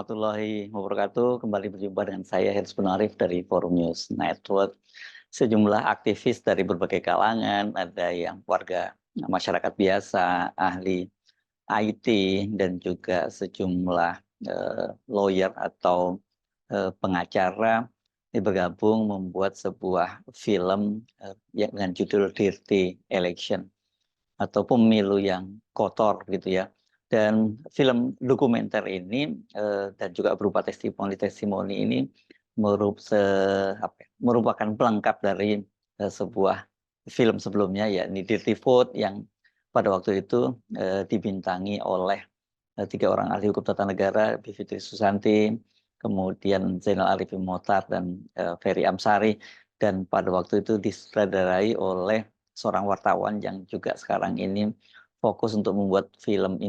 warahmatullahi wabarakatuh. Kembali berjumpa dengan saya Herzbun Arif dari Forum News Network. Sejumlah aktivis dari berbagai kalangan, ada yang warga masyarakat biasa, ahli IT, dan juga sejumlah lawyer atau pengacara bergabung membuat sebuah film yang dengan judul Dirty Election atau pemilu yang kotor gitu ya. Dan film dokumenter ini dan juga berupa testimoni-testimoni ini merupakan pelengkap dari sebuah film sebelumnya, yakni Dirty Vote, yang pada waktu itu dibintangi oleh 3 orang ahli hukum tata negara, Bivitri Susanti, kemudian Zainal Arifin Mohtar, dan Ferry Amsari. Dan pada waktu itu disutradarai oleh seorang wartawan yang juga sekarang ini fokus untuk membuat film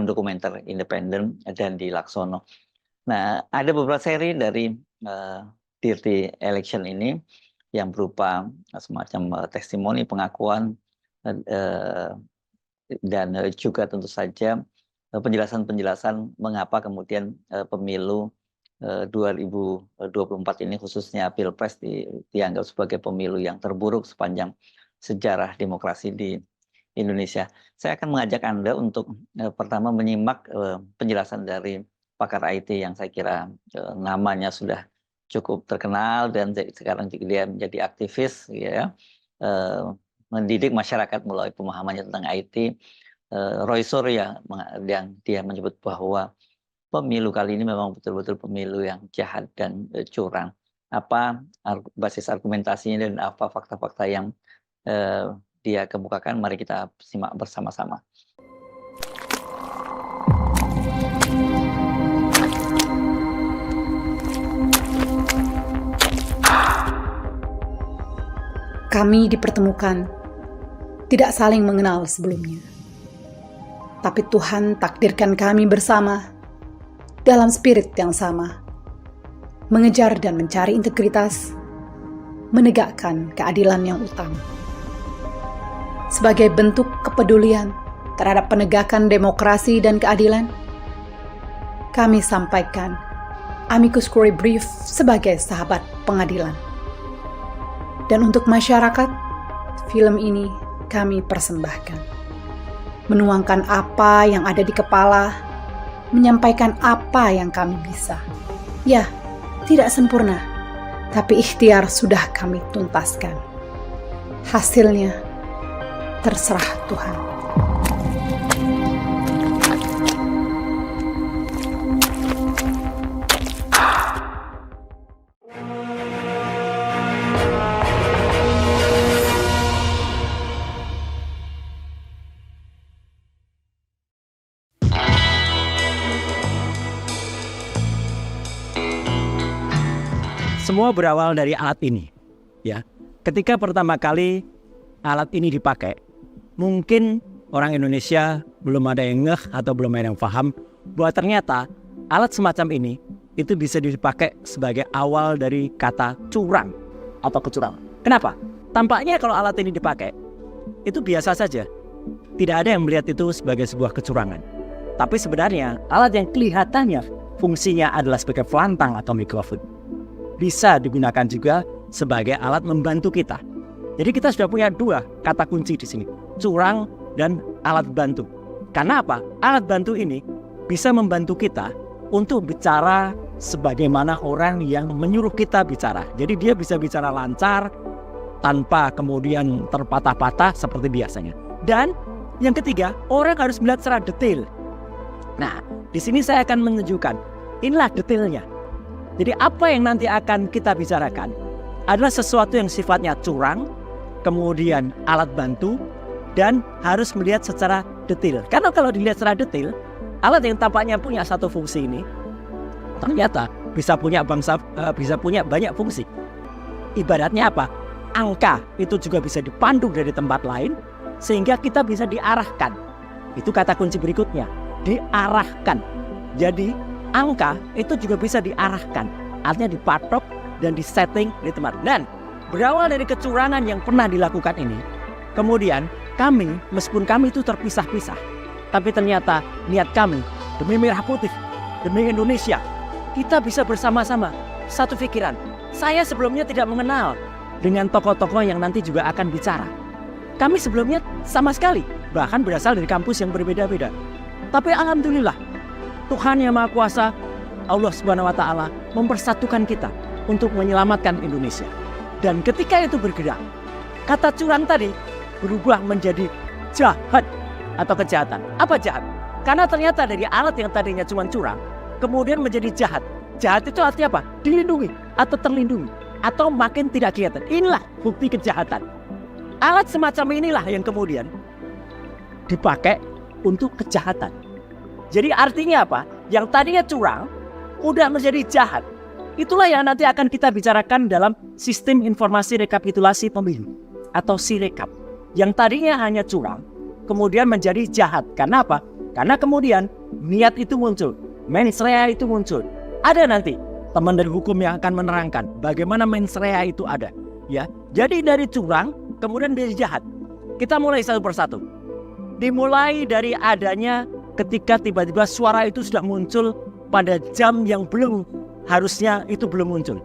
dokumenter independen, Dandi Laksono. Nah, ada beberapa seri dari Dirty Election ini yang berupa semacam testimoni, pengakuan, dan juga tentu saja penjelasan-penjelasan mengapa kemudian pemilu 2024 ini, khususnya Pilpres, dianggap sebagai pemilu yang terburuk sepanjang sejarah demokrasi di Indonesia. Saya akan mengajak Anda untuk pertama menyimak penjelasan dari pakar IT yang saya kira namanya sudah cukup terkenal dan sekarang dia menjadi aktivis, ya, mendidik masyarakat melalui pemahamannya tentang IT. Roy Suryo yang dia menyebut bahwa pemilu kali ini memang betul-betul pemilu yang jahat dan curang. Apa basis argumentasinya dan apa fakta-fakta yang dia kemukakan? Mari kita simak bersama-sama. Kami dipertemukan, tidak saling mengenal sebelumnya. Tapi Tuhan takdirkan kami bersama dalam spirit yang sama, mengejar dan mencari integritas, menegakkan keadilan yang utama. Sebagai bentuk kepedulian terhadap penegakan demokrasi dan keadilan, kami sampaikan amicus curiae brief sebagai sahabat pengadilan. Dan untuk masyarakat, film ini kami persembahkan. Menuangkan apa yang ada di kepala, menyampaikan apa yang kami bisa. Ya, tidak sempurna, tapi ikhtiar sudah kami tuntaskan. Hasilnya terserah Tuhan. Semua berawal dari alat ini, ya. Ketika pertama kali alat ini dipakai, mungkin orang Indonesia belum ada yang ngeh atau belum ada yang paham bahwa ternyata alat semacam ini itu bisa dipakai sebagai awal dari kata curang atau kecurangan. Kenapa? Tampaknya kalau alat ini dipakai, itu biasa saja. Tidak ada yang melihat itu sebagai sebuah kecurangan. Tapi sebenarnya alat yang kelihatannya fungsinya adalah sebagai pelantang atau mikrofon, bisa digunakan juga sebagai alat membantu kita. Jadi kita sudah punya 2 kata kunci di sini, curang dan alat bantu. Karena apa? Alat bantu ini bisa membantu kita untuk bicara sebagaimana orang yang menyuruh kita bicara. Jadi dia bisa bicara lancar tanpa kemudian terpatah-patah seperti biasanya. Dan yang ketiga, orang harus melihat secara detail. Nah, di sini saya akan menunjukkan inilah detailnya. Jadi apa yang nanti akan kita bicarakan adalah sesuatu yang sifatnya curang, kemudian alat bantu, dan harus melihat secara detail. Karena kalau dilihat secara detail, alat yang tampaknya punya satu fungsi ini ternyata bisa punya banyak fungsi. Ibaratnya apa? Angka itu juga bisa dipandu dari tempat lain sehingga kita bisa diarahkan. Itu kata kunci berikutnya, diarahkan. Jadi angka itu juga bisa diarahkan, artinya dipatok dan disetting di tempat. Dan berawal dari kecurangan yang pernah dilakukan ini, kemudian kami, meskipun kami itu terpisah-pisah, tapi ternyata niat kami demi merah putih demi Indonesia, kita bisa bersama-sama satu pikiran. Saya sebelumnya tidak mengenal dengan tokoh-tokoh yang nanti juga akan bicara. Kami sebelumnya sama sekali, bahkan berasal dari kampus yang berbeda-beda. Tapi alhamdulillah, Tuhan Yang Maha Kuasa, Allah Subhanahu wa Ta'ala mempersatukan kita untuk menyelamatkan Indonesia. Dan ketika itu bergerak, kata curang tadi berubah menjadi jahat atau kejahatan. Apa jahat? Karena ternyata dari alat yang tadinya cuma curang, kemudian menjadi jahat. Jahat itu artinya apa? Dilindungi atau terlindungi atau makin tidak kelihatan. Inilah bukti kejahatan. Alat semacam inilah yang kemudian dipakai untuk kejahatan. Jadi artinya apa? Yang tadinya curang udah menjadi jahat. Itulah yang nanti akan kita bicarakan dalam sistem informasi rekapitulasi pemilu atau Sirekap. Yang tadinya hanya curang, kemudian menjadi jahat. Karena apa? Karena kemudian niat itu muncul, mens rea itu muncul. Ada nanti teman dari hukum yang akan menerangkan bagaimana mens rea itu ada. Ya, jadi dari curang kemudian menjadi jahat. Kita mulai satu persatu. Dimulai dari adanya ketika tiba-tiba suara itu sudah muncul pada jam yang harusnya itu belum muncul.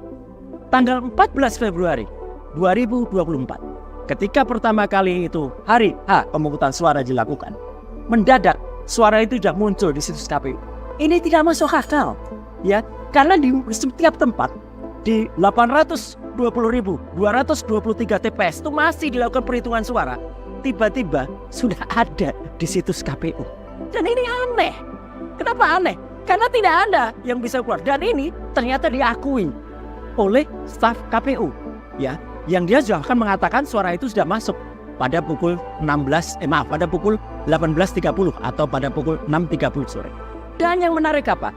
Tanggal 14 Februari 2024, ketika pertama kali itu hari H pemungutan suara dilakukan, mendadak suara itu sudah muncul di situs KPU. Ini tidak masuk akal, ya, karena di setiap tempat di 820.223 TPS itu masih dilakukan perhitungan suara. Tiba-tiba sudah ada di situs KPU. Dan ini aneh. Kenapa aneh? Karena tidak ada yang bisa keluar. Dan ini ternyata diakui oleh staf KPU, ya, yang dia juga akan mengatakan suara itu sudah masuk pada pukul 18.30 atau pada pukul 6.30 sore. Dan yang menarik apa?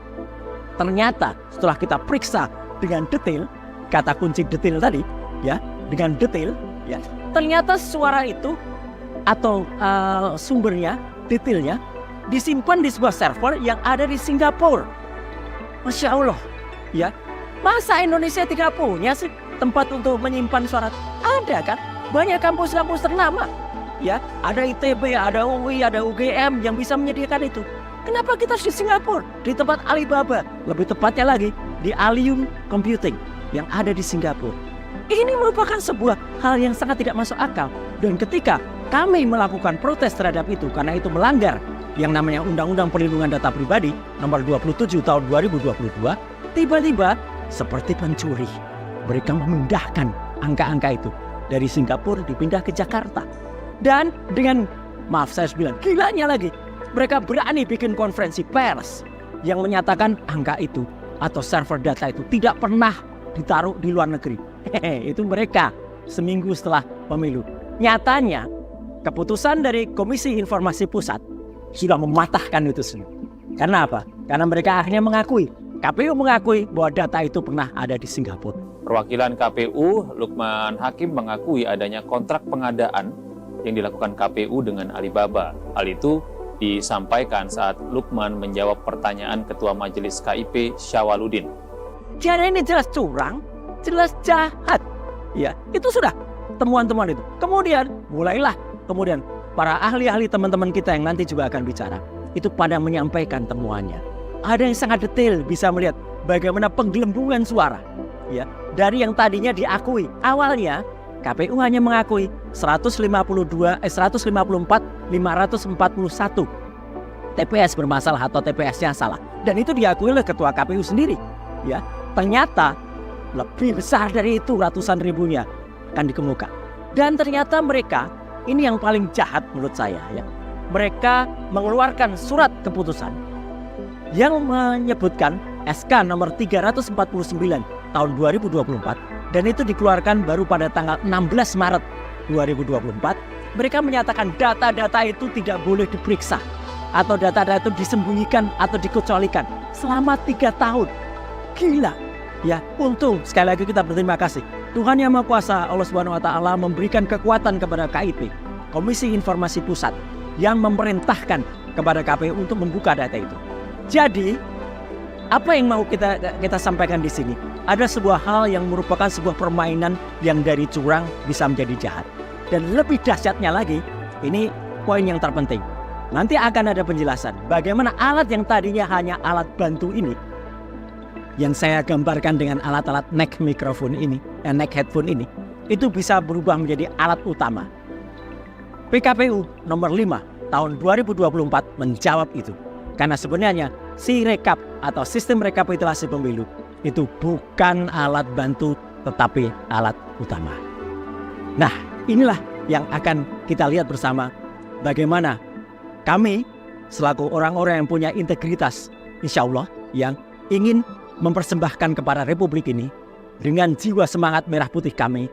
Ternyata setelah kita periksa dengan detail, kata kunci detail tadi, ya, dengan detail, ya, ternyata suara itu atau sumbernya, detailnya disimpan di sebuah server yang ada di Singapura. Masya Allah, ya. Masa Indonesia tidak punya sih tempat untuk menyimpan suara? Ada kan? Banyak kampus-kampus ternama, ya. Ada ITB, ada UI, ada UGM yang bisa menyediakan itu. Kenapa kita harus di Singapura? Di tempat Alibaba, lebih tepatnya lagi di Allium Computing yang ada di Singapura. Ini merupakan sebuah hal yang sangat tidak masuk akal. Dan ketika kami melakukan protes terhadap itu karena itu melanggar yang namanya Undang-Undang Perlindungan Data Pribadi nomor 27 tahun 2022, tiba-tiba seperti pencuri mereka memindahkan angka-angka itu dari Singapura dipindah ke Jakarta. Dan dengan, maaf saya harus bilang, gilanya lagi, mereka berani bikin konferensi pers yang menyatakan angka itu atau server data itu tidak pernah ditaruh di luar negeri. Itu mereka seminggu setelah pemilu. Nyatanya keputusan dari Komisi Informasi Pusat sudah mematahkan itu semua. Karena apa? Karena mereka akhirnya mengakui, KPU mengakui bahwa data itu pernah ada di Singapura. Perwakilan KPU, Lukman Hakim, mengakui adanya kontrak pengadaan yang dilakukan KPU dengan Alibaba. Hal itu disampaikan saat Lukman menjawab pertanyaan Ketua Majelis KIP Syawaludin. Jadi ini jelas curang, jelas jahat. Ya, itu sudah temuan-temuan itu. Kemudian mulailah para ahli-ahli teman-teman kita yang nanti juga akan bicara itu pada menyampaikan temuannya. Ada yang sangat detail bisa melihat bagaimana penggelembungan suara, ya, dari yang tadinya diakui awalnya KPU hanya mengakui 154.541 TPS bermasalah atau TPS-nya salah, dan itu diakui oleh Ketua KPU sendiri, ya. Ternyata lebih besar dari itu, ratusan ribunya akan dikemuka. Dan ternyata mereka, ini yang paling jahat menurut saya, ya. Mereka mengeluarkan surat keputusan yang menyebutkan SK nomor 349 tahun 2024, dan itu dikeluarkan baru pada tanggal 16 Maret 2024. Mereka menyatakan data-data itu tidak boleh diperiksa atau data-data itu disembunyikan atau dikecualikan selama 3 tahun. Gila, ya. Untung sekali lagi kita berterima kasih Tuhan Yang Maha Kuasa, Allah Subhanahu wa Ta'ala memberikan kekuatan kepada KIP, Komisi Informasi Pusat, yang memerintahkan kepada KPU untuk membuka data itu. Jadi, apa yang mau kita sampaikan di sini? Ada sebuah hal yang merupakan sebuah permainan yang dari curang bisa menjadi jahat. Dan lebih dahsyatnya lagi, ini poin yang terpenting. nanti akan ada penjelasan bagaimana alat yang tadinya hanya alat bantu ini, yang saya gambarkan dengan alat-alat neck microphone ini, neck headphone ini, itu bisa berubah menjadi alat utama. PKPU nomor 5 tahun 2024 menjawab itu. Karena sebenarnya Sirekap atau sistem rekapitulasi pemilu itu bukan alat bantu tetapi alat utama. Nah, inilah yang akan kita lihat bersama bagaimana kami selaku orang-orang yang punya integritas, insya Allah, yang ingin mempersembahkan kepada Republik ini dengan jiwa semangat merah putih kami,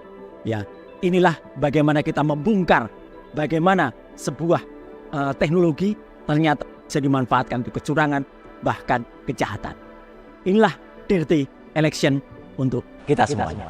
ya, inilah bagaimana kita membongkar bagaimana sebuah teknologi ternyata bisa dimanfaatkan untuk kecurangan bahkan kejahatan. Inilah dirty election untuk kita semuanya.